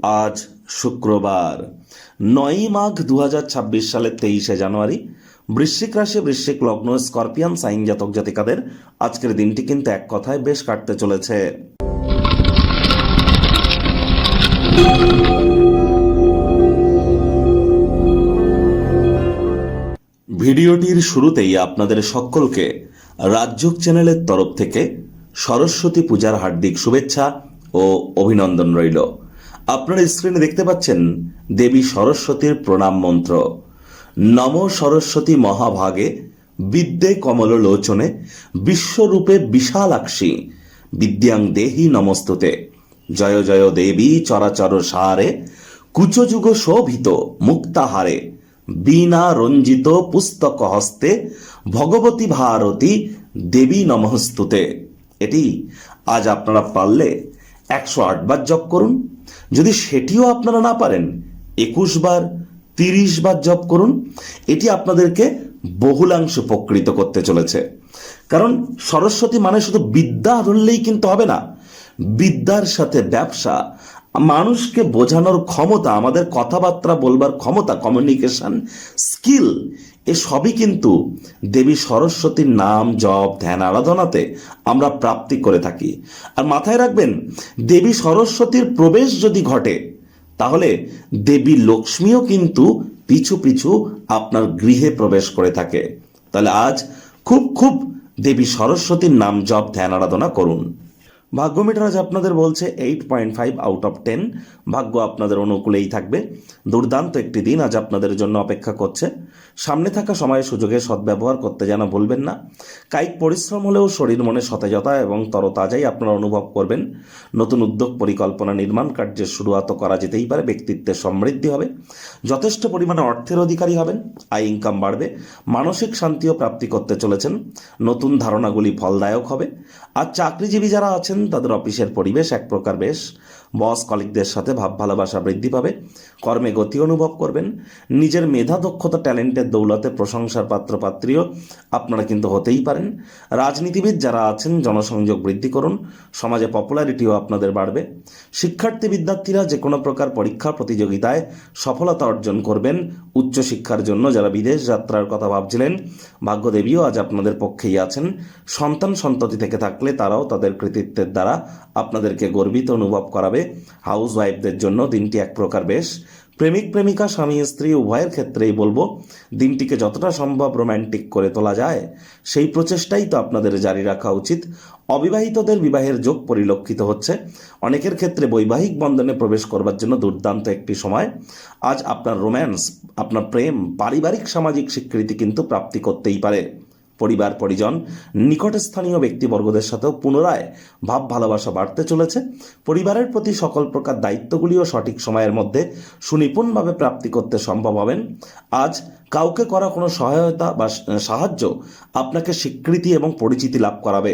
আজ শুক্রবার 9ই মাঘ 2026 সালের 23শে জানুয়ারি। বৃশ্চিক রাশি, বৃশ্চিক লগ্ন, স্করপিয়ান সাইন জাতক জাতিকাদের আজকের দিনটি কিন্তু এক কথায় বেশ কাটতে চলেছে। ভিডিওটির শুরুতেই আপনাদের সকলকে রাজযোগ চ্যানেলের তরফ থেকে সরস্বতী পূজার হার্দিক শুভেচ্ছা ও অভিনন্দন রইল। আপনারা স্ক্রিনে দেখতে পাচ্ছেন দেবী সরস্বতীর প্রণাম মন্ত্র। নম সরস্বতী মহাভাগে বিদ্যে কমললোচনে বিশ্বরূপে বিশালাক্ষী বিদ্যাং দেহি নমস্তুতে। জয় জয় দেবী চরাচর সারে কুচযুগ শোভিত মুক্তাহারে বীণা রঞ্জিত পুস্তক হস্তে ভগবতী ভারতী দেবী নমস্তুতে। এটি আজ আপনারা পারলে 108 বার জপ করুন। যদি সেটিও আপনারা না পারেন 21 বার 30 বার জপ করুন। এটি আপনাদেরকে বহুলাংশ উপকৃত করতে চলেছে। কারণ সরস্বতী মানে শুধু বিদ্যা ধরলেই কিন্তু হবে না। বিদ্যার সাথে ব্যবসা, মানুষকে বোঝানোর ক্ষমতা, আমাদের কথাবার্তা বলবার ক্ষমতা, কমিউনিকেশন স্কিল, এ সবই কিন্তু দেবী সরস্বতীর নাম জপ ধ্যান আরাধনাতে আমরা প্রাপ্তি করে থাকি। আর মাথায় রাখবেন, দেবী সরস্বতীর প্রবেশ যদি ঘটে তাহলে দেবী লক্ষ্মীও কিন্তু পিছু পিছু আপনার গৃহে প্রবেশ করে থাকে। তাহলে আজ খুব খুব দেবী সরস্বতীর নাম জপ ধ্যান আরাধনা করুন। ভাগ্য মিটার আজ আপনাদের বলছে 8.5 আউট অফ 10। ভাগ্য আপনাদের অনুকূলেই থাকবে। দুর্দান্ত একটি দিন আজ আপনাদের জন্য অপেক্ষা করছে। সামনে থাকা সময়ে সুযোগের সদ্ব্যবহার করতে যেন ভুলবেন না। কায়িক পরিশ্রম হলেও শরীর মনে সতেজতা এবং তরতাজাই আপনারা অনুভব করবেন। নতুন উদ্যোগ পরিকল্পনা নির্মাণ কার্যের শুরুয়াত করা যেতেই পারে। ব্যক্তিত্বের সমৃদ্ধি হবে। যথেষ্ট পরিমাণে অর্থের অধিকারী হবেন। আয় ইনকাম বাড়বে। মানসিক শান্তিও প্রাপ্তি করতে চলেছেন। নতুন ধারণাগুলি ফলদায়ক হবে। আর চাকরিজীবী যারা আছেন তাদের অফিসের পরিবেশ এক প্রকার বেশ। বস কলিগদের সাথে ভাব ভালোবাসা বৃদ্ধি পাবে। কর্মে গতি অনুভব করবেন। নিজের মেধা দক্ষতা ট্যালেন্টের দৌলতে প্রশংসার পাত্রপাত্রীও আপনারা কিন্তু হতেই পারেন। রাজনীতিবিদ যারা আছেন জনসংযোগ বৃদ্ধি করুন। সমাজে পপুলারিটিও আপনাদের বাড়বে। শিক্ষার্থী বিদ্যার্থীরা যে কোনো প্রকার পরীক্ষা প্রতিযোগিতায় সফলতা অর্জন করবেন। উচ্চশিক্ষার জন্য যারা বিদেশ যাত্রার কথা ভাবছিলেন, ভাগ্যদেবীও আজ আপনাদের পক্ষেই আছেন। সন্তান সন্ততি থেকে থাকলে তারাও তাদের কৃতিত্বের দ্বারা আপনাদেরকে গর্বিত অনুভব করাবে। হাউস ওয়াইফদের জন্য দিনটি এক প্রকার বেশ। প্রেমিক প্রেমিকা স্বামী স্ত্রী উভয়ের ক্ষেত্রেই বলবো, দিনটিকে যতটা সম্ভব রোম্যান্টিক করে তোলা যায় সেই প্রচেষ্টাই তো আপনাদের জারি রাখা উচিত। অবিবাহিতদের বিবাহের যোগ পরিলক্ষিত হচ্ছে। অনেকের ক্ষেত্রে বৈবাহিক বন্ধনে প্রবেশ করবার জন্য দুর্দান্ত একটি সময়। আজ আপনার রোম্যান্স, আপনার প্রেম, পারিবারিক সামাজিক স্বীকৃতি কিন্তু প্রাপ্তি করতেই পারে। পরিবার পরিজন নিকটস্থানীয় ব্যক্তিবর্গদের সাথেও পুনরায় ভাব ভালোবাসা বাড়তে চলেছে। পরিবারের প্রতি সকল প্রকার দায়িত্বগুলিও সঠিক সময়ের মধ্যে সুনিপুণভাবে প্রাপ্তি করতে সম্ভব হবেন। আজ কাউকে করা কোনো সহায়তা বা সাহায্য আপনাকে স্বীকৃতি এবং পরিচিতি লাভ করাবে।